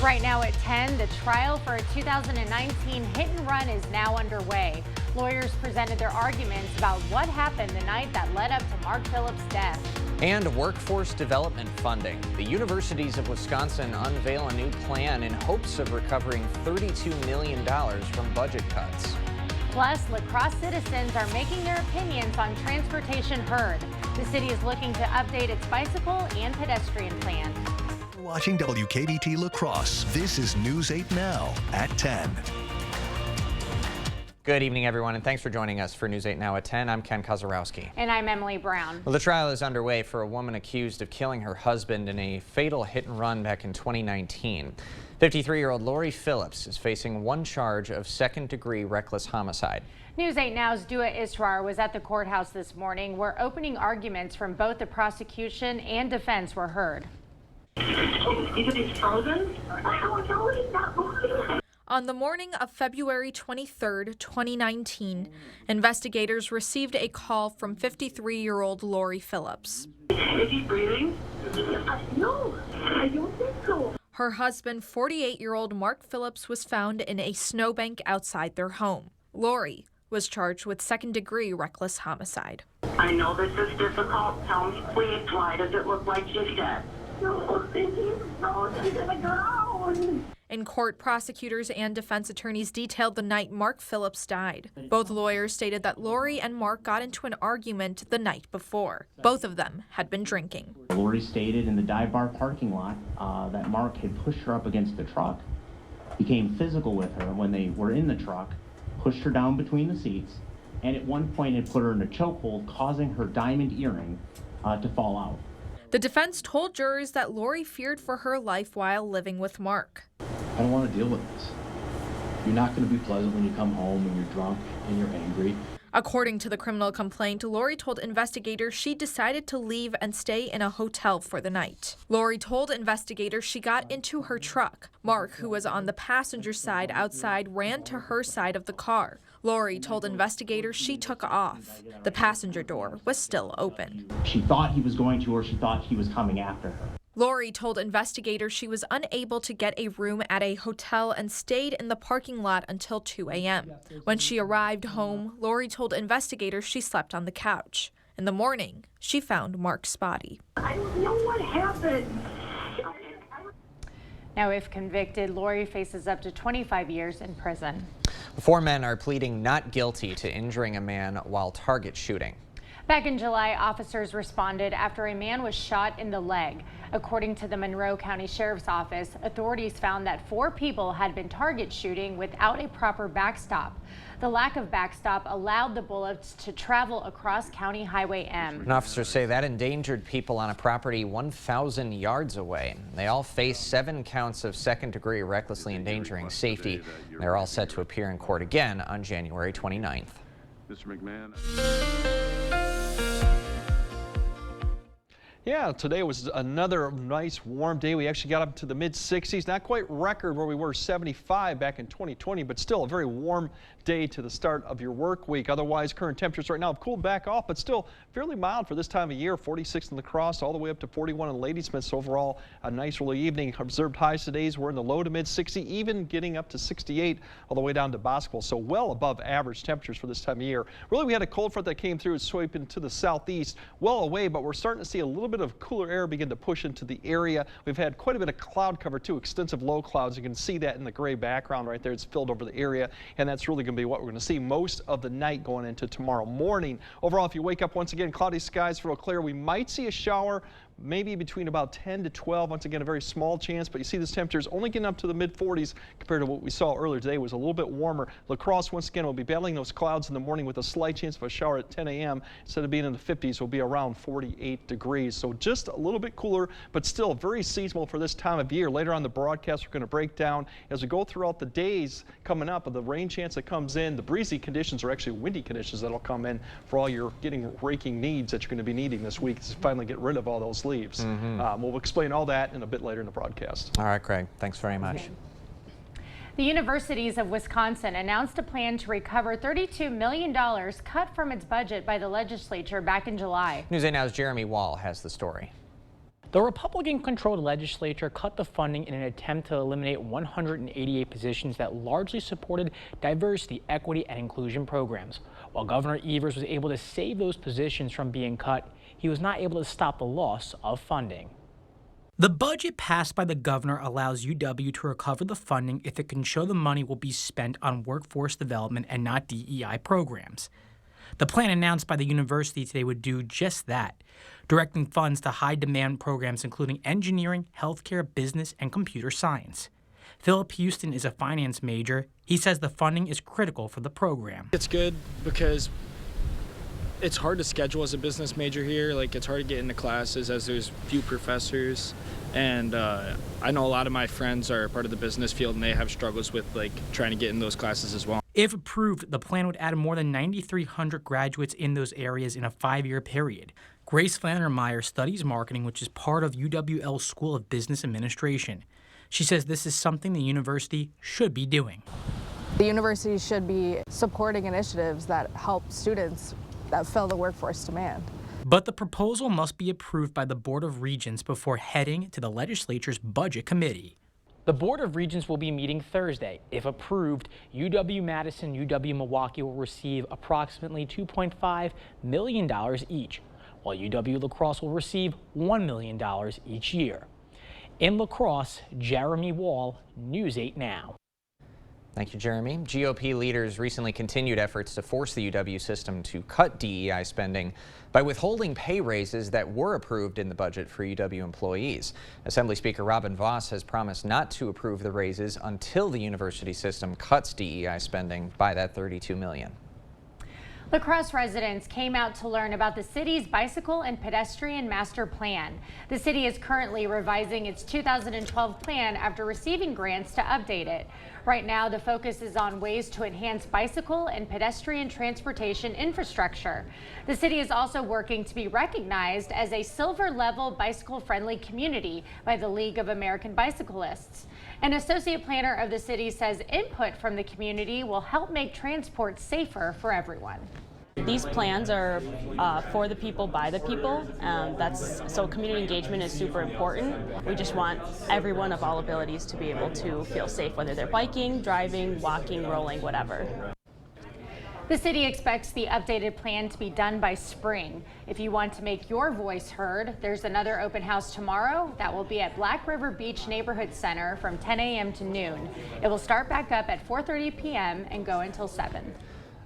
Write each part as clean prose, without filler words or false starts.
Right now at 10, the trial for a 2019 hit and run is now underway. Lawyers presented their arguments about what happened the night that led up to Mark Phillips' death. And workforce development funding. The universities of Wisconsin unveil a new plan in hopes of recovering $32 million from budget cuts. Plus, La Crosse citizens are making their opinions on transportation heard. The city is looking to update its bicycle and pedestrian plan. Watching WKBT La Crosse. This is News 8 Now at 10. Good evening, everyone, and thanks for joining us for News 8 Now at 10. I'm Ken Kozarowski. And I'm Emily Brown. Well, the trial is underway for a woman accused of killing her husband in a fatal hit and run back in 2019. 53-year-old Lori Phillips is facing one charge of second-degree reckless homicide. News 8 Now's Dua Israr was at the courthouse this morning, where opening arguments from both the prosecution and defense were heard. On the morning of February 23, 2019, investigators received a call from 53-year-old Lori Phillips. Is he breathing? No, I don't think so. Her husband, 48-year-old Mark Phillips, was found in a snowbank outside their home. Lori was charged with second-degree reckless homicide. I know this is difficult. Tell me, please, why does it look like she's dead? No, she's in the ground. In court, prosecutors and defense attorneys detailed the night Mark Phillips died. Both lawyers stated that Lori and Mark got into an argument the night before. Both of them had been drinking. Lori stated in the dive bar parking lot that Mark had pushed her up against the truck, became physical with her when they were in the truck, pushed her down between the seats, and at one point had put her in a chokehold, causing her diamond earring to fall out. The defense told jurors that Lori feared for her life while living with Mark. I don't want to deal with this. You're not going to be pleasant when you come home and you're drunk and you're angry. According to the criminal complaint, Lori told investigators she decided to leave and stay in a hotel for the night. Lori told investigators she got into her truck. Mark, who was on the passenger side outside, ran to her side of the car. Lori told investigators she took off. The passenger door was still open. She thought he was going to, or she thought he was coming after her. Lori told investigators she was unable to get a room at a hotel and stayed in the parking lot until 2 a.m. When she arrived home, Lori told investigators she slept on the couch. In the morning, she found Mark's body. I don't know what happened. Now, if convicted, Lori faces up to 25 years in prison. 4 men are pleading not guilty to injuring a man while target shooting. Back in July, officers responded after a man was shot in the leg. According to the Monroe County Sheriff's Office, authorities found that 4 people had been target shooting without a proper backstop. The lack of backstop allowed the bullets to travel across County Highway M. And officers say that endangered people on a property 1,000 yards away. They all face 7 counts of second-degree recklessly endangering safety. They're all set to appear in court again on January 29th. Mr. McMahon. Yeah, today was another nice warm day. We actually got up to the mid-60s. Not quite record where we were 75 back in 2020, but still a very warm day to the start of your work week. Otherwise, current temperatures right now have cooled back off, but still fairly mild for this time of year. 46 in La Crosse, all the way up to 41 in Ladysmith. So overall, a nice early evening. Observed highs today were in the low to mid-60, even getting up to 68 all the way down to Boscoville. So well above average temperatures for this time of year. Really, we had a cold front that came through and swept into the southeast, well away, but we're starting to see a little bit of cooler air begin to push into the area. We've had quite a bit of cloud cover too, extensive low clouds. You can see that in the gray background right there. It's filled over the area, and that's really going to be what we're going to see most of the night going into tomorrow morning. Overall, if you wake up once again, cloudy skies, real clear. We might see a shower maybe between about 10 to 12. Once again, a very small chance, but you see this temperature is only getting up to the mid-40s compared to what we saw earlier today. It was a little bit warmer. La Crosse, once again, will be battling those clouds in the morning with a slight chance of a shower at 10 a.m. Instead of being in the 50s, will be around 48 degrees. So just a little bit cooler, but still very seasonal for this time of year. Later on the broadcast, we're going to break down as we go throughout the days coming up of the rain chance that comes in. The breezy conditions are actually windy conditions that'll come in for all your raking needs that you're going to be needing this week to finally get rid of all those leaves. We'll explain all that in a bit later in the broadcast. All right, Craig. Thanks very much. The universities of Wisconsin announced a plan to recover $32 million cut from its budget by the legislature back in July. News 8 Now's Jeremy Wall has the story. The Republican-controlled legislature cut the funding in an attempt to eliminate 188 positions that largely supported diversity, equity, and inclusion programs. While Governor Evers was able to save those positions from being cut, he was not able to stop the loss of funding. The budget passed by the governor allows UW to recover the funding if it can show the money will be spent on workforce development and not DEI programs. The plan announced by the university today would do just that, directing funds to high-demand programs including engineering, healthcare, business, and computer science. Philip Houston is a finance major. He says the funding is critical for the program. It's good because it's hard to schedule as a business major here. Like, it's hard to get into classes as there's few professors. And I know a lot of my friends are part of the business field and they have struggles with trying to get in those classes as well. If approved, the plan would add more than 9,300 graduates in those areas in a 5-year period. Grace Flannermeyer studies marketing, which is part of UWL's School of Business Administration. She says this is something the university should be doing. The university should be supporting initiatives that help students that fill the workforce demand. But the proposal must be approved by the Board of Regents before heading to the legislature's Budget Committee. The Board of Regents will be meeting Thursday. If approved, UW-Madison, UW-Milwaukee will receive approximately $2.5 million each, while UW-La Crosse will receive $1 million each year. In La Crosse, Jeremy Wall, News 8 Now. Thank you, Jeremy. GOP leaders recently continued efforts to force the UW system to cut DEI spending by withholding pay raises that were approved in the budget for UW employees. Assembly Speaker Robin Vos has promised not to approve the raises until the university system cuts DEI spending by that $32 million. La Crosse residents came out to learn about the city's bicycle and pedestrian master plan. The city is currently revising its 2012 plan after receiving grants to update it. Right now, the focus is on ways to enhance bicycle and pedestrian transportation infrastructure. The city is also working to be recognized as a silver-level bicycle-friendly community by the League of American Bicyclists. An associate planner of the city says input from the community will help make transport safer for everyone. These plans are for the people, by the people. So community engagement is super important. We just want everyone of all abilities to be able to feel safe, whether they're biking, driving, walking, rolling, whatever. The city expects the updated plan to be done by spring. If you want to make your voice heard, there's another open house tomorrow that will be at Black River Beach Neighborhood Center from 10 a.m. to noon. It will start back up at 4:30 p.m. and go until 7.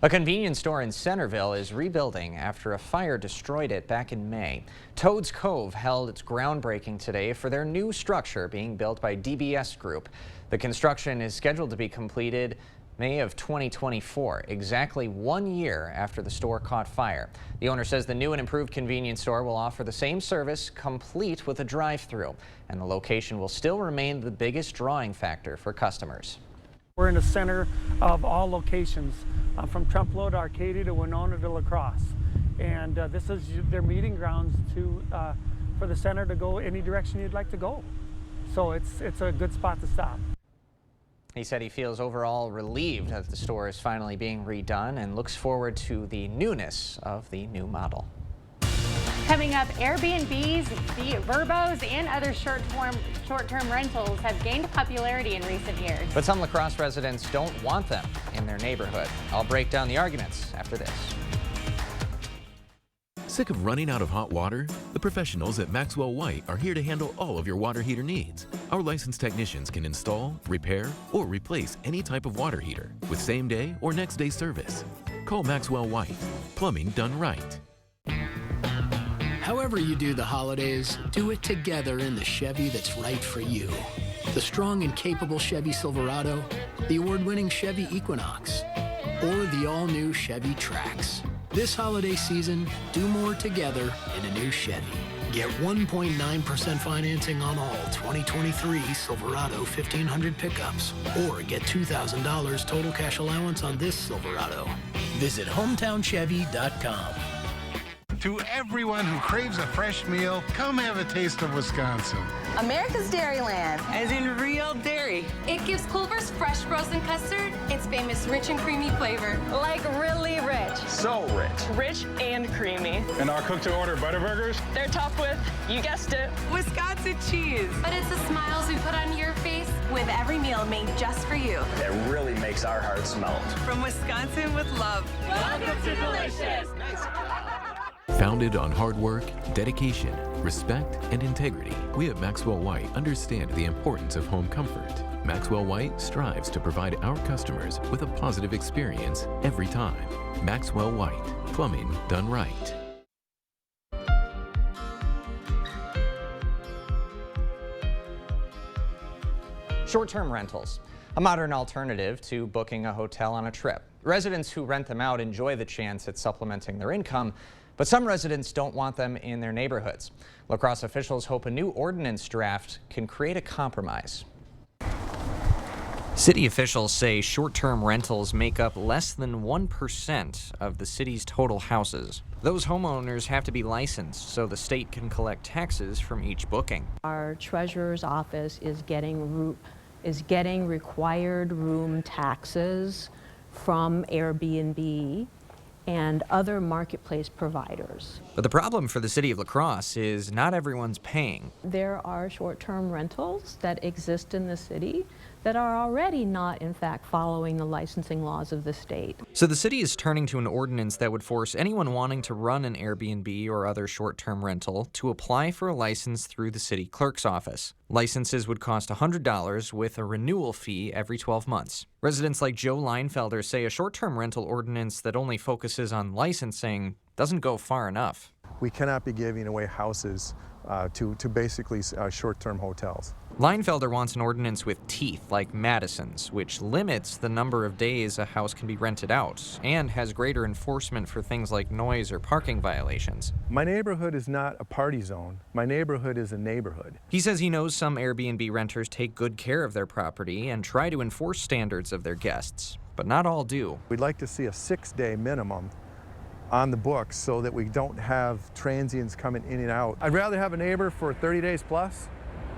A convenience store in Centerville is rebuilding after a fire destroyed it back in May. Toad's Cove held its groundbreaking today for their new structure being built by DBS Group. The construction is scheduled to be completed May of 2024, exactly 1 year after the store caught fire. The owner says the new and improved convenience store will offer the same service, complete with a drive-through, and the location will still remain the biggest drawing factor for customers. We're in the center of all locations, from Trempealeau to Arcadia to Winona to La Crosse, and this is their meeting grounds for the center to go any direction you'd like to go. So it's a good spot to stop. He said he feels overall relieved that the store is finally being redone and looks forward to the newness of the new model. Coming up, Airbnbs, Vrbos, and other short-term rentals have gained popularity in recent years. But some La Crosse residents don't want them in their neighborhood. I'll break down the arguments after this. Sick of running out of hot water? The professionals at Maxwell White are here to handle all of your water heater needs. Our licensed technicians can install, repair, or replace any type of water heater with same-day or next-day service. Call Maxwell White. Plumbing done right. However you do the holidays, do it together in the Chevy that's right for you. The strong and capable Chevy Silverado, the award-winning Chevy Equinox, or the all-new Chevy Trax. This holiday season, do more together in a new Chevy. Get 1.9% financing on all 2023 Silverado 1500 pickups, or get $2,000 total cash allowance on this Silverado. Visit hometownchevy.com. To everyone who craves a fresh meal, come have a taste of Wisconsin. America's Dairyland. As in real dairy. It gives Culver's fresh frozen custard its famous rich and creamy flavor. Like really rich. So rich. Rich and creamy. And our cook-to-order Butterburgers? They're topped with, you guessed it, Wisconsin cheese. But it's the smiles we put on your face With every meal made just for you. It really makes our hearts melt. From Wisconsin with love. Welcome to Delicious. Founded on hard work, dedication, respect, and integrity, we at Maxwell White understand the importance of home comfort. Maxwell White strives to provide our customers with a positive experience every time. Maxwell White, plumbing done right. Short-term rentals, a modern alternative to booking a hotel on a trip. Residents who rent them out enjoy the chance at supplementing their income, but some residents don't want them in their neighborhoods. La Crosse officials hope a new ordinance draft can create a compromise. City officials say short-term rentals make up less than 1% of the city's total houses. Those homeowners have to be licensed so the state can collect taxes from each booking. Our treasurer's office is getting required room taxes from Airbnb and other marketplace providers. But the problem for the city of La Crosse is not everyone's paying. There are short-term rentals that exist in the city that are already not, in fact, following the licensing laws of the state. So the city is turning to an ordinance that would force anyone wanting to run an Airbnb or other short-term rental to apply for a license through the city clerk's office. Licenses would cost $100 with a renewal fee every 12 months. Residents like Joe Leinfelder say a short-term rental ordinance that only focuses on licensing doesn't go far enough. We cannot be giving away houses to basically short-term hotels. Leinfelder wants an ordinance with teeth like Madison's, which limits the number of days a house can be rented out and has greater enforcement for things like noise or parking violations. My neighborhood is not a party zone. My neighborhood is a neighborhood. He says he knows some Airbnb renters take good care of their property and try to enforce standards of their guests, but not all do. We'd like to see a 6-day minimum on the books so that we don't have transients coming in and out. I'd rather have a neighbor for 30 days plus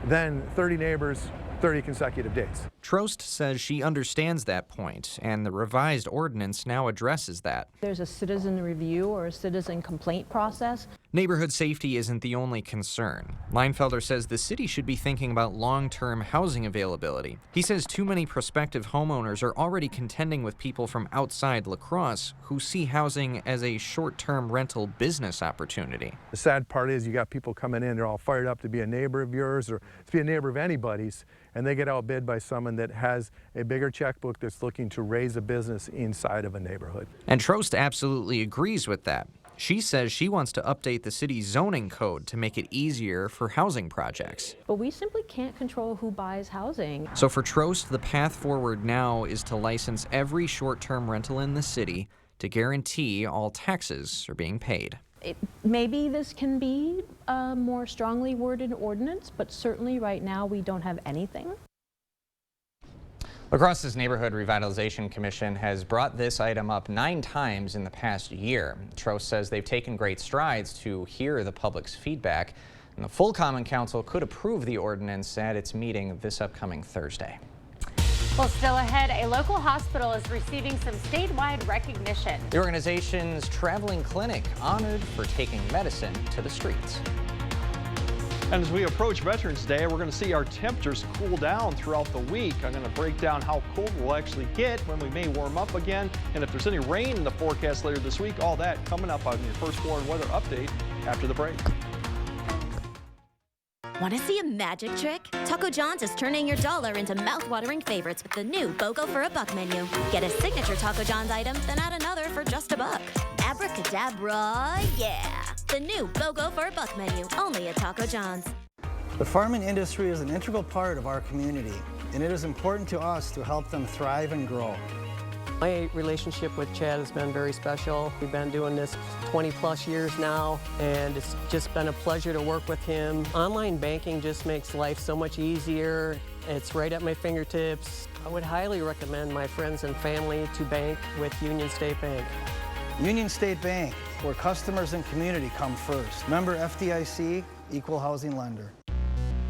than 30 neighbors 30 consecutive days. Trost says she understands that point, and the revised ordinance now addresses that. There's a citizen review or a citizen complaint process. Neighborhood safety isn't the only concern. Leinfelder says the city should be thinking about long-term housing availability. He says too many prospective homeowners are already contending with people from outside La Crosse who see housing as a short-term rental business opportunity. The sad part is you got people coming in, they're all fired up to be a neighbor of yours or to be a neighbor of anybody's, and they get outbid by someone that has a bigger checkbook that's looking to raise a business inside of a neighborhood. And Trost absolutely agrees with that. She says she wants to update the city's zoning code to make it easier for housing projects. But we simply can't control who buys housing. So for Trost, the path forward now is to license every short-term rental in the city to guarantee all taxes are being paid. Maybe this can be a more strongly worded ordinance, but certainly right now we don't have anything. La Crosse's Neighborhood Revitalization Commission has brought this item up 9 times in the past year. Trost says they've taken great strides to hear the public's feedback, and the full Common Council could approve the ordinance at its meeting this upcoming Thursday. Well, still ahead, a local hospital is receiving some statewide recognition. The organization's traveling clinic honored for taking medicine to the streets. And as we approach Veterans Day, we're going to see our temperatures cool down throughout the week. I'm going to break down how cold we'll actually get, when we may warm up again, and if there's any rain in the forecast later this week. All that coming up on your First Warn Weather Update after the break. Want to see a magic trick? Taco John's is turning your dollar into mouth-watering favorites with the new BOGO for a Buck menu. Get a signature Taco John's item, then add another for just $1. Abracadabra, yeah! The new BOGO for a Buck menu, only at Taco John's. The farming industry is an integral part of our community, and it is important to us to help them thrive and grow. My relationship with Chad has been very special. We've been doing this 20+ years now, and it's just been a pleasure to work with him. Online banking just makes life so much easier. It's right at my fingertips. I would highly recommend my friends and family to bank with Union State Bank. Union State Bank, where customers and community come first. Member FDIC, Equal Housing Lender.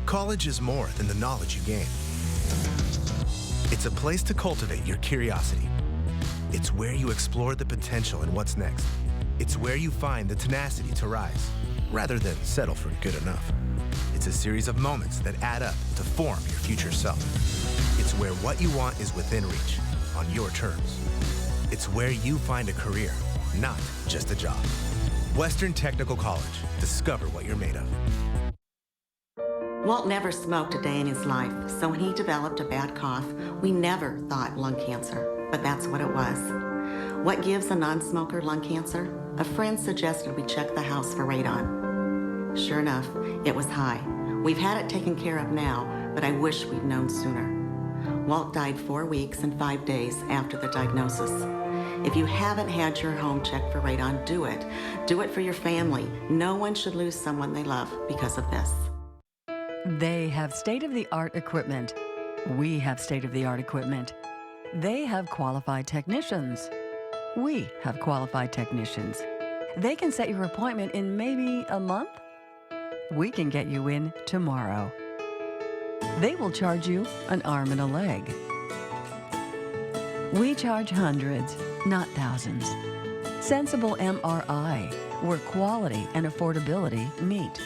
College is more than the knowledge you gain. It's a place to cultivate your curiosity. It's where you explore the potential and what's next. It's where you find the tenacity to rise, rather than settle for good enough. It's a series of moments that add up to form your future self. It's where what you want is within reach, on your terms. It's where you find a career, not just a job. Western Technical College. Discover what you're made of. Walt never smoked a day in his life, so when he developed a bad cough, we never thought lung cancer, but that's what it was. What gives a non-smoker lung cancer? A friend suggested we check the house for radon. Sure enough, it was high. We've had it taken care of now, but I wish we'd known sooner. Walt died 4 weeks and 5 days after the diagnosis. If you haven't had your home checked for radon, do it. Do it for your family. No one should lose someone they love because of this. They have state-of-the-art equipment. We have state-of-the-art equipment. They have qualified technicians. We have qualified technicians. They can set your appointment in maybe a month. We can get you in tomorrow. They will charge you an arm and a leg. We charge hundreds, not thousands. Sensible MRI, where quality and affordability meet.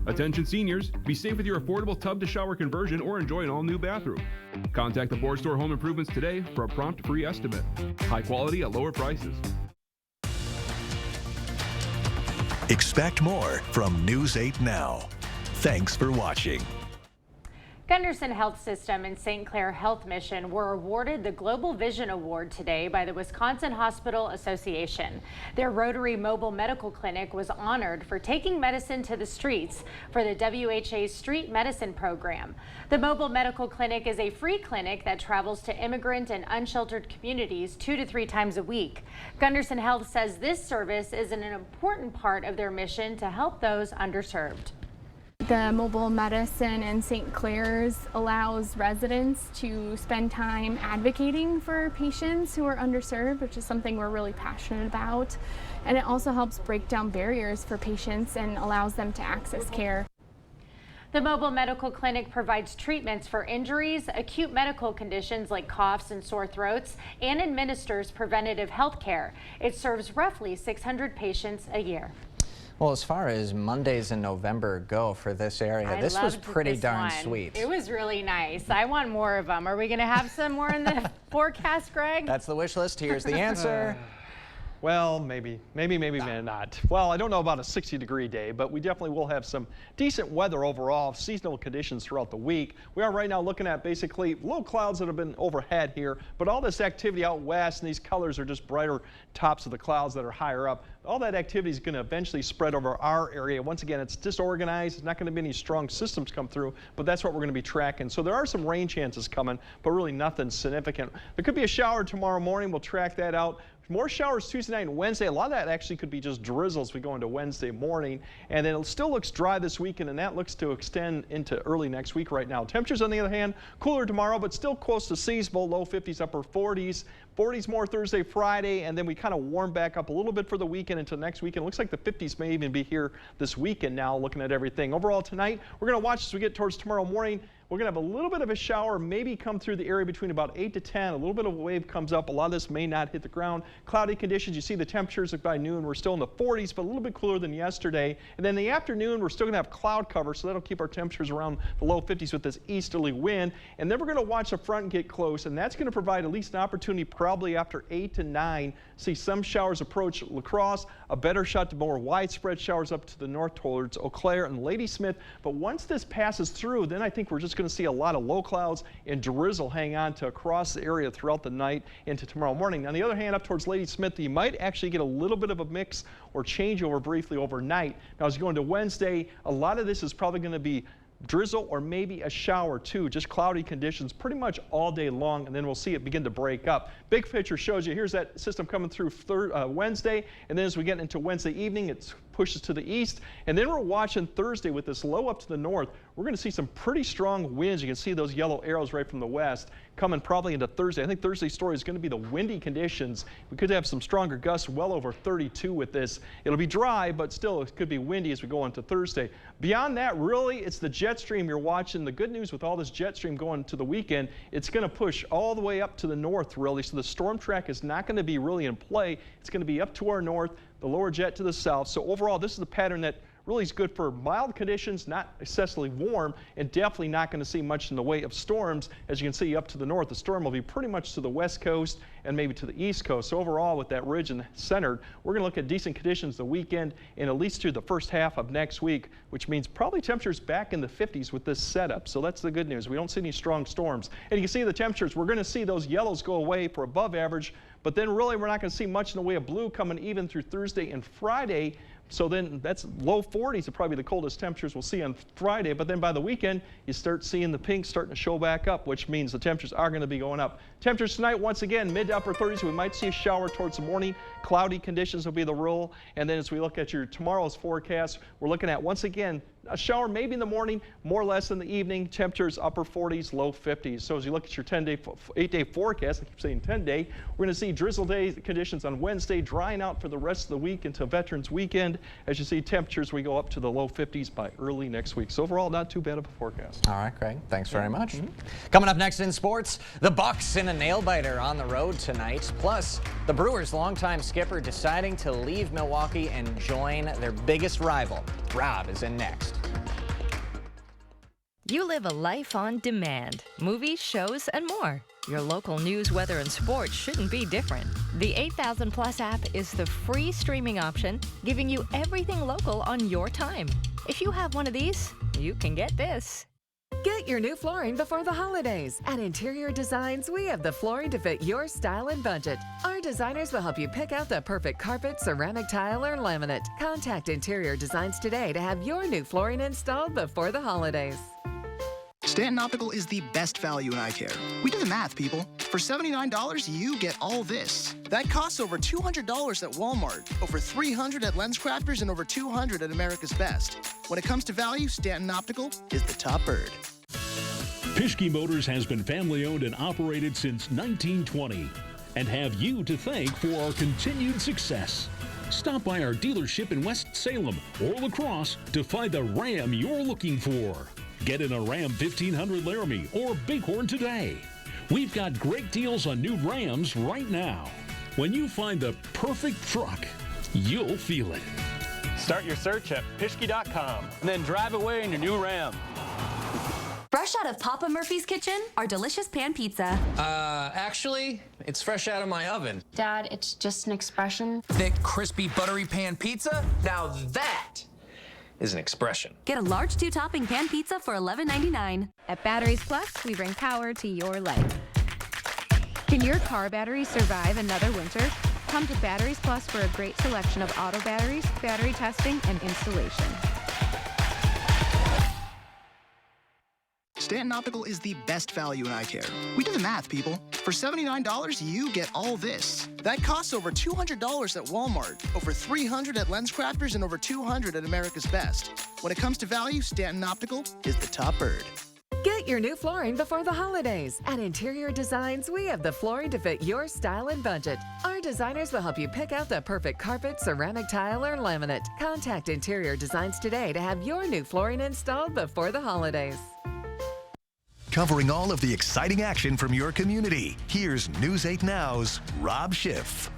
Attention seniors, be safe with your affordable tub-to-shower conversion or enjoy an all-new bathroom. Contact the Board Store Home Improvements today for a prompt free estimate. High quality at lower prices. Expect more from News 8 Now. Thanks for watching. Gunderson Health System and St. Clair Health Mission were awarded the Global Vision Award today by the Wisconsin Hospital Association. Their Rotary Mobile Medical Clinic was honored for taking medicine to the streets for the WHA's Street Medicine program. The Mobile Medical Clinic is a free clinic that travels to immigrant and unsheltered communities 2 to 3 times a week. Gunderson Health says this service is an important part of their mission to help those underserved. The mobile medicine in St. Clair's allows residents to spend time advocating for patients who are underserved, which is something we're really passionate about. And it also helps break down barriers for patients and allows them to access care. The mobile medical clinic provides treatments for injuries, acute medical conditions like coughs and sore throats, and administers preventative health care. It serves roughly 600 patients a year. Well, as far as Mondays in November go for this area, this was pretty darn sweet. It was really nice. I want more of them. Are we going to have some more in the forecast, Greg? That's the wish list. Here's the answer. Well, maybe not. Well, I don't know about a 60-degree day, but we definitely will have some decent weather overall, seasonal conditions throughout the week. We are right now looking at basically low clouds that have been overhead here, but all this activity out west, and these colors are just brighter tops of the clouds that are higher up. All that activity is going to eventually spread over our area. Once again, it's disorganized. There's not going to be any strong systems come through, but that's what we're going to be tracking. So there are some rain chances coming, but really nothing significant. There could be a shower tomorrow morning. We'll track that out. More showers Tuesday night and Wednesday. A lot of that actually could be just drizzle as we go into Wednesday morning. And then it still looks dry this weekend, and that looks to extend into early next week right now. Temperatures, on the other hand, cooler tomorrow, but still close to seasonable, low 50s, upper 40s. 40s more Thursday, Friday, and then we kind of warm back up a little bit for the weekend into next weekend. Looks like the 50s may even be here this weekend now, looking at everything. Overall tonight, we're going to watch as we get towards tomorrow morning. We're going to have a little bit of a shower, maybe come through the area between about 8 to 10. A little bit of a wave comes up. A lot of this may not hit the ground. Cloudy conditions. You see the temperatures by noon. We're still in the 40s, but a little bit cooler than yesterday. And then in the afternoon, we're still going to have cloud cover, so that'll keep our temperatures around the low 50s with this easterly wind. And then we're going to watch the front get close, and that's going to provide at least an opportunity probably after 8 to 9. See some showers approach La Crosse, a better shot to more widespread showers up to the north towards Eau Claire and Ladysmith. But once this passes through, then I think we're just going to see a lot of low clouds and drizzle hang on to across the area throughout the night into tomorrow morning. On the other hand, up towards Ladysmith, you might actually get a little bit of a mix or changeover briefly overnight. Now, as you go into Wednesday, a lot of this is probably going to be drizzle or maybe a shower too, just cloudy conditions pretty much all day long, and then we'll see it begin to break up. Big picture shows you, here's that system coming through Wednesday, and then as we get into Wednesday evening, it's pushes to the east. And then we're watching Thursday with this low up to the north. We're going to see some pretty strong winds. You can see those yellow arrows right from the west coming probably into Thursday. I think Thursday's story is going to be the windy conditions. We could have some stronger gusts, well over 32 with this. It'll be dry, but still it could be windy as we go into Thursday. Beyond that, really, it's the jet stream you're watching. The good news with all this jet stream going to the weekend, it's going to push all the way up to the north, really. So the storm track is not going to be really in play. It's going to be up to our north, the lower jet to the south. So overall, this is a pattern that really is good for mild conditions, not excessively warm, and definitely not going to see much in the way of storms. As you can see up to the north, the storm will be pretty much to the west coast and maybe to the east coast. So overall, with that ridge in the center, we're going to look at decent conditions the weekend and at least through the first half of next week, which means probably temperatures back in the 50s with this setup. So that's the good news. We don't see any strong storms. And you can see the temperatures. We're going to see those yellows go away for above average, but then really we're not going to see much in the way of blue coming even through Thursday and Friday. So then that's low 40s are probably the coldest temperatures we'll see on Friday. But then by the weekend, you start seeing the pink starting to show back up, which means the temperatures are going to be going up. Temperatures tonight, once again, mid to upper 30s. We might see a shower towards the morning. Cloudy conditions will be the rule. And then as we look at your tomorrow's forecast, we're looking at, once again, a shower maybe in the morning, more or less in the evening. Temperatures upper 40s, low 50s. So as you look at your 8-day forecast, I keep saying 10-day, we're going to see drizzle day conditions on Wednesday, drying out for the rest of the week until Veterans Weekend. As you see, temperatures we go up to the low 50s by early next week. So overall, not too bad of a forecast. All right, Craig. Thanks very much. Coming up next in sports, the Bucks in a nail-biter on the road tonight. Plus, the Brewers' longtime skipper deciding to leave Milwaukee and join their biggest rival. Rob is in next. You live a life on demand. Movies, shows, and more. Your local news, weather, and sports shouldn't be different. The 8000 Plus app is the free streaming option, giving you everything local on your time. If you have one of these, you can get this. Get your new flooring before the holidays. At Interior Designs, we have the flooring to fit your style and budget. Our designers will help you pick out the perfect carpet, ceramic tile, or laminate. Contact Interior Designs today to have your new flooring installed before the holidays. Stanton Optical is the best value in eye care. We do the math, people. For $79, you get all this. That costs over $200 at Walmart, over $300 at LensCrafters, and over $200 at America's Best. When it comes to value, Stanton Optical is the top bird. Pischke Motors has been family-owned and operated since 1920 and have you to thank for our continued success. Stop by our dealership in West Salem or La Crosse to find the Ram you're looking for. Get in a Ram 1500 Laramie or Bighorn today. We've got great deals on new Rams right now. When you find the perfect truck, you'll feel it. Start your search at Pischke.com and then drive away in your new Ram. Fresh out of Papa Murphy's kitchen, our delicious pan pizza. Actually, it's fresh out of my oven. Dad, it's just an expression. Thick, crispy, buttery pan pizza? Now that is an expression. Get a large 2-topping pan pizza for $11.99. At Batteries Plus, we bring power to your life. Can your car battery survive another winter? Come to Batteries Plus for a great selection of auto batteries, battery testing, and installation. Stanton Optical is the best value in eye care. We do the math, people. For $79, you get all this. That costs over $200 at Walmart, over $300 at LensCrafters, and over $200 at America's Best. When it comes to value, Stanton Optical is the top bird. Get your new flooring before the holidays. At Interior Designs, we have the flooring to fit your style and budget. Our designers will help you pick out the perfect carpet, ceramic tile, or laminate. Contact Interior Designs today to have your new flooring installed before the holidays. Covering all of the exciting action from your community, here's News 8 Now's Rob Schiff.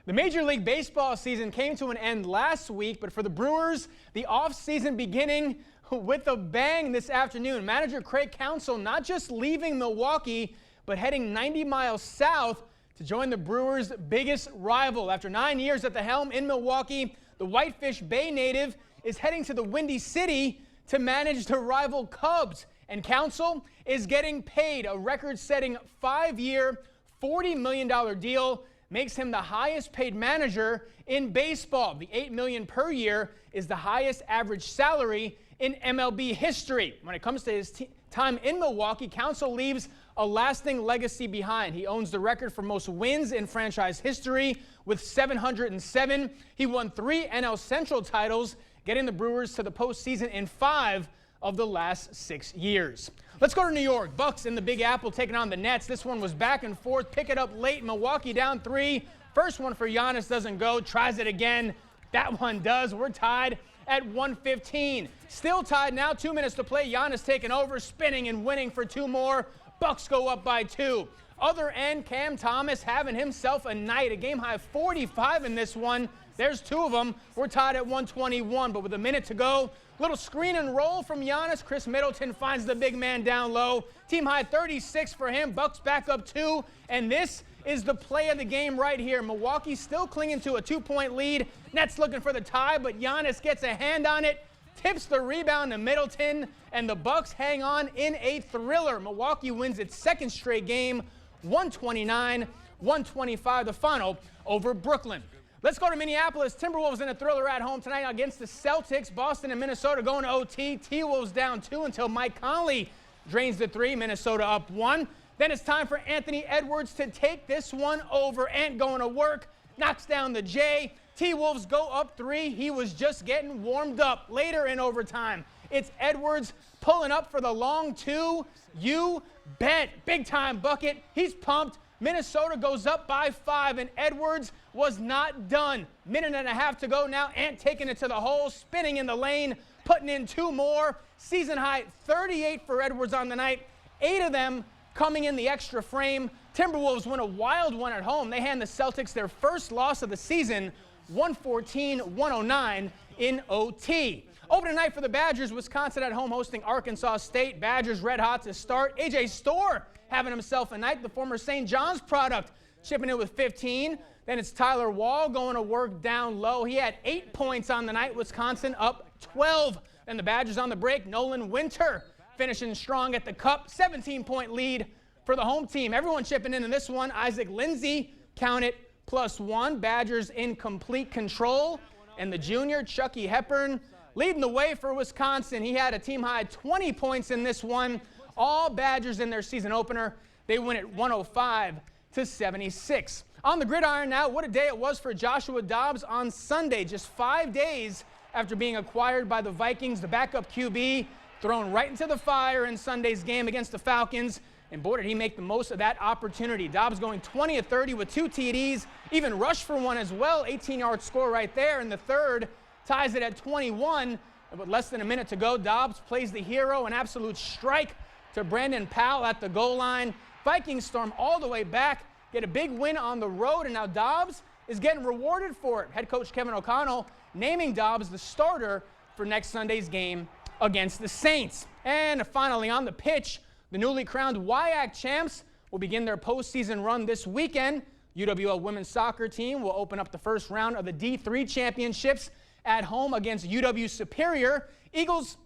The Major League Baseball season came to an end last week, but for the Brewers, the offseason beginning with a bang this afternoon. Manager Craig Counsell not just leaving Milwaukee, but heading 90 miles south to join the Brewers' biggest rival. After 9 years at the helm in Milwaukee, the Whitefish Bay native is heading to the Windy City to manage the rival Cubs. And Counsell is getting paid a record-setting 5-year, $40 million deal, makes him the highest paid manager in baseball. The $8 million per year is the highest average salary in MLB history. When it comes to his time in Milwaukee, Counsell leaves a lasting legacy behind. He owns the record for most wins in franchise history with 707. He won 3 NL Central titles, getting the Brewers to the postseason in 5 of the last 6 years. Let's go to New York. Bucks in the Big Apple taking on the Nets. This one was back and forth. Pick it up late. Milwaukee down 3. First one for Giannis doesn't go. Tries it again. That one does. We're tied at 1:15. Still tied now. 2 minutes to play. Giannis taking over, spinning and winning for 2 more. Bucks go up by 2. Other end, Cam Thomas having himself a night. A game-high 45 in this one. There's 2 of them. We're tied at 121, but with a minute to go, little screen and roll from Giannis. Chris Middleton finds the big man down low. Team-high 36 for him. Bucks back up 2, and this is the play of the game right here. Milwaukee still clinging to a 2-point lead. Nets looking for the tie, but Giannis gets a hand on it, tips the rebound to Middleton, and the Bucks hang on in a thriller. Milwaukee wins its 2nd straight game, 129-125, the final over Brooklyn. Let's go to Minneapolis. Timberwolves in a thriller at home tonight against the Celtics. Boston and Minnesota going to OT. T-Wolves down 2 until Mike Conley drains the 3. Minnesota up 1. Then it's time for Anthony Edwards to take this one over. Ant going to work, knocks down the J. T-Wolves go up 3. He was just getting warmed up. Later in overtime, it's Edwards pulling up for the long 2. You bet. Big time bucket. He's pumped. Minnesota goes up by 5, and Edwards was not done. Minute and a half to go now. Ant taking it to the hole, spinning in the lane, putting in 2 more. Season high 38 for Edwards on the night. 8 of them coming in the extra frame. Timberwolves win a wild one at home. They hand the Celtics their first loss of the season, 114-109 in OT. Opening night for the Badgers, Wisconsin at home hosting Arkansas State. Badgers red hot to start. A.J. Storr having himself a night, the former St. John's product, chipping in with 15. Then it's Tyler Wall going to work down low. He had 8 points on the night. Wisconsin up 12. Then the Badgers on the break. Nolan Winter finishing strong at the cup. 17-point lead for the home team. Everyone chipping in this one. Isaac Lindsey, count it, +1. Badgers in complete control. And the junior, Chucky Hepburn, leading the way for Wisconsin. He had a team-high 20 points in this one. All Badgers in their season opener. They win it 105-76. On the gridiron now, what a day it was for Joshua Dobbs on Sunday. Just 5 days after being acquired by the Vikings, the backup QB thrown right into the fire in Sunday's game against the Falcons. And boy, did he make the most of that opportunity. Dobbs going 20 of 30 with 2 TDs, even rushed for 1 as well. 18-yard score right there. In the third, ties it at 21. And with less than a minute to go, Dobbs plays the hero, an absolute strike to Brandon Powell at the goal line. Vikings storm all the way back, get a big win on the road, and now Dobbs is getting rewarded for it. Head coach Kevin O'Connell naming Dobbs the starter for next Sunday's game against the Saints. And finally on the pitch, the newly crowned WIAC champs will begin their postseason run this weekend. UWL women's soccer team will open up the first round of the D3 championships at home against UW Superior. Eagles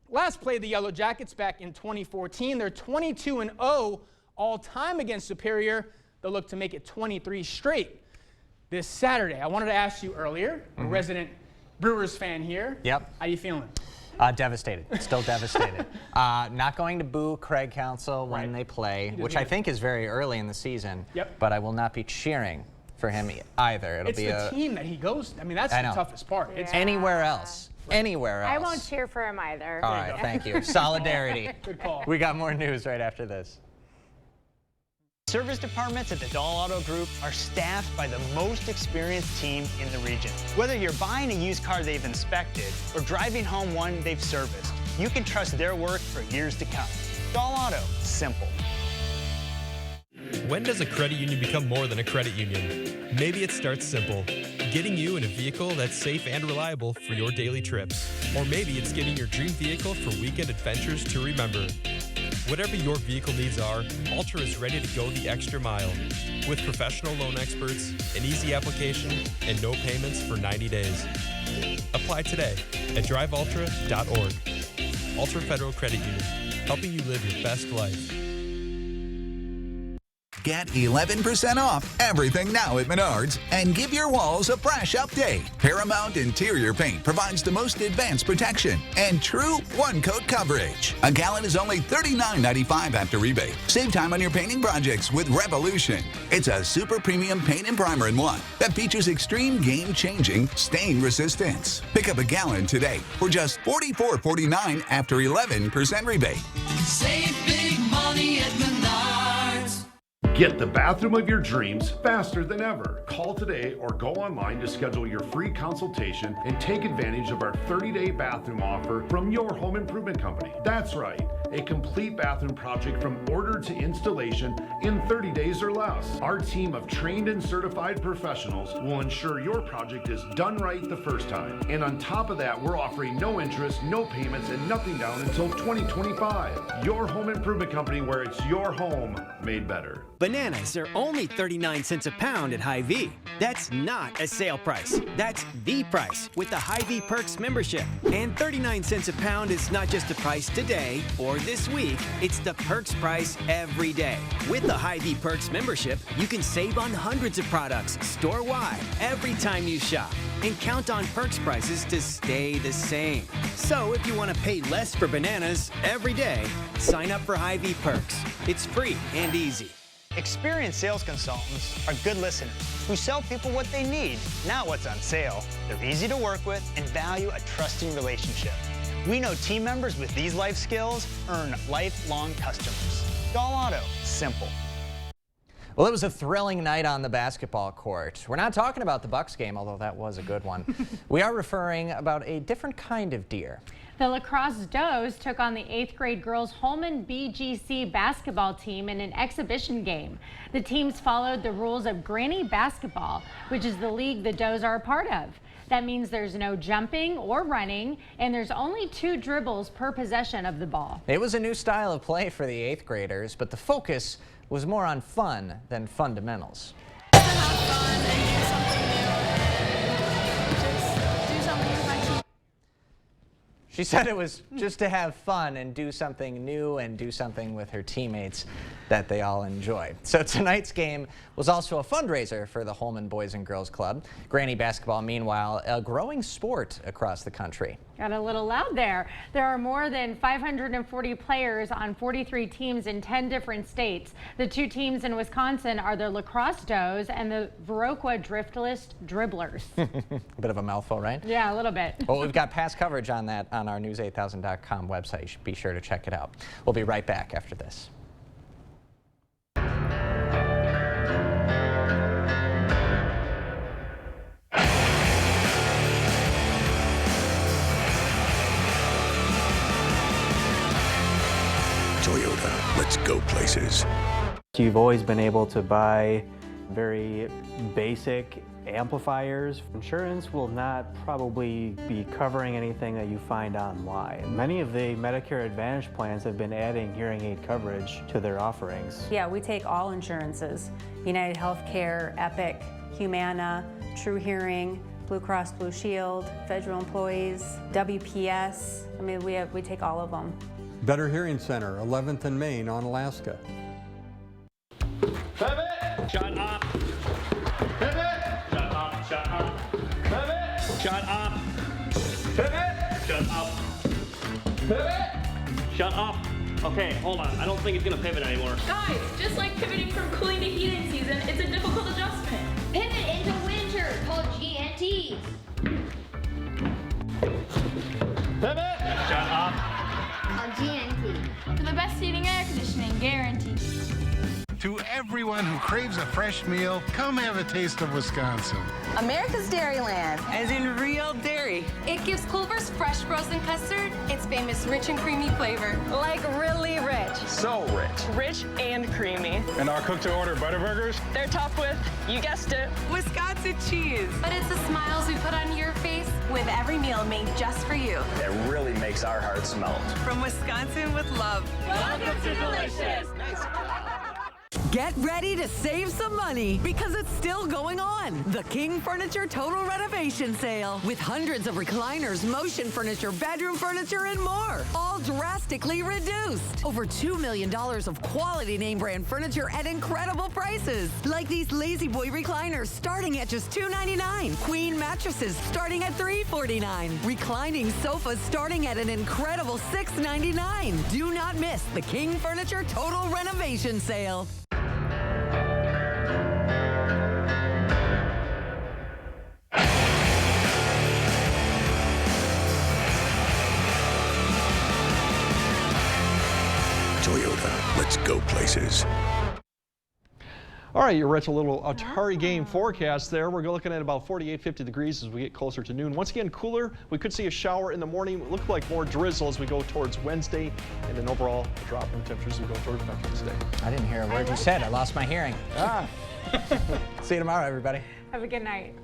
last played the Yellow Jackets back in 2014. They're 22-0 all-time against Superior. They'll look to make it 23 straight this Saturday. I wanted to ask you earlier, a resident Brewers fan here. Yep. How you feeling? Devastated. Still devastated. Not going to boo Craig Counsell when they play, which I think is very early in the season. Yep. But I will not be cheering for him either. It's the team that he goes. I mean, that's the toughest part. It's anywhere else. Anywhere else. I won't cheer for him either. All right, thank you. Solidarity. Good call. We got more news right after this. Service departments at the Dahl Auto Group are staffed by the most experienced team in the region. Whether you're buying a used car they've inspected or driving home one they've serviced, you can trust their work for years to come. Dahl Auto, simple. When does a credit union become more than a credit union? Maybe it starts simple, getting you in a vehicle that's safe and reliable for your daily trips. Or maybe it's getting your dream vehicle for weekend adventures to remember. Whatever your vehicle needs are, Ultra is ready to go the extra mile. With professional loan experts, an easy application, and no payments for 90 days. Apply today at driveultra.org. Ultra Federal Credit Union, helping you live your best life. Get 11% off everything now at Menards and give your walls a fresh update. Paramount Interior Paint provides the most advanced protection and true one-coat coverage. A gallon is only $39.95 after rebate. Save time on your painting projects with Revolution. It's a super premium paint and primer in one that features extreme game-changing stain resistance. Pick up a gallon today for just $44.49 after 11% rebate. Save big money at Menards. Get the bathroom of your dreams faster than ever. Call today or go online to schedule your free consultation and take advantage of our 30-day bathroom offer from your home improvement company. That's right, a complete bathroom project from order to installation in 30 days or less. Our team of trained and certified professionals will ensure your project is done right the first time. And on top of that, we're offering no interest, no payments, and nothing down until 2025. Your home improvement company, where it's your home made better. Bananas are only 39 cents a pound at Hy-Vee. That's not a sale price. That's the price with the Hy-Vee Perks membership. And 39 cents a pound is not just the price today or this week. It's the Perks price every day. With the Hy-Vee Perks membership, you can save on hundreds of products store-wide every time you shop. And count on Perks prices to stay the same. So if you want to pay less for bananas every day, sign up for Hy-Vee Perks. It's free and easy. Experienced sales consultants are good listeners who sell people what they need, not what's on sale. They're easy to work with and value a trusting relationship. We know team members with these life skills earn lifelong customers. Dahl Auto, simple. Well, it was a thrilling night on the basketball court. We're not talking about the Bucks game, although that was a good one. We are referring about a different kind of deer. The Lacrosse Does took on the 8th grade girls Holman BGC basketball team in an exhibition game. The teams followed the rules of Granny Basketball, which is the league the Does are a part of. That means there's no jumping or running, and there's only 2 dribbles per possession of the ball. It was a new style of play for the 8th graders, but the focus was more on fun than fundamentals. She said it was just to have fun and do something new and do something with her teammates that they all enjoy. So tonight's game was also a fundraiser for the Holman Boys and Girls Club. Granny Basketball, meanwhile, a growing sport across the country. Got a little loud there. There are more than 540 players on 43 teams in 10 different states. The 2 teams in Wisconsin are the Lacrosse Does and the Viroqua Driftless Dribblers. A bit of a mouthful, right? Yeah, a little bit. Well, we've got past coverage on that on our news8000.com website. You should be sure to check it out. We'll be right back after this. Toyota, let's go places. You've always been able to buy very basic amplifiers. Insurance will not probably be covering anything that you find online. Many of the Medicare Advantage plans have been adding hearing aid coverage to their offerings. Yeah, we take all insurances. United Healthcare, Epic, Humana, True Hearing, Blue Cross Blue Shield, federal employees, WPS. I mean, we take all of them. Better Hearing Center, 11th and Main on Alaska. Pivot! Shut up! Pivot! Shut up! Shut up! Pivot! Shut up! Pivot! Shut up! Pivot! Shut up! Okay, hold on. I don't think it's gonna pivot anymore. Guys, just like pivoting from cooling to heating season, it's a difficult adjustment. Pivot into winter, called GNT. Pivot! Shut up! On GNT. For the best heating and air conditioning, guaranteed. To everyone who craves a fresh meal, come have a taste of Wisconsin. America's Dairyland, as in real dairy. It gives Culver's fresh frozen custard its famous rich and creamy flavor. Like really rich. So rich. Rich and creamy. And our cook-to-order Butterburgers? They're topped with, you guessed it, Wisconsin cheese. But it's the smiles we put on your face with every meal made just for you. It really makes our hearts melt. From Wisconsin with love. Welcome to Delicious. Get ready to save some money because it's still going on. The King Furniture Total Renovation Sale with hundreds of recliners, motion furniture, bedroom furniture, and more. All drastically reduced. Over $2 million of quality name brand furniture at incredible prices. Like these Lazy Boy recliners starting at just $299. Queen mattresses starting at $349. Reclining sofas starting at an incredible $699. Do not miss the King Furniture Total Renovation Sale. Toyota, let's go places. All right, you're Rich, a little Atari game forecast there. We're looking at about 48, 50 degrees as we get closer to noon. Once again, cooler. We could see a shower in the morning. It looked like more drizzle as we go towards Wednesday, and then overall a drop in temperatures as we go towards Veterans Day. I didn't hear a word you said. I lost my hearing. See you tomorrow, everybody. Have a good night.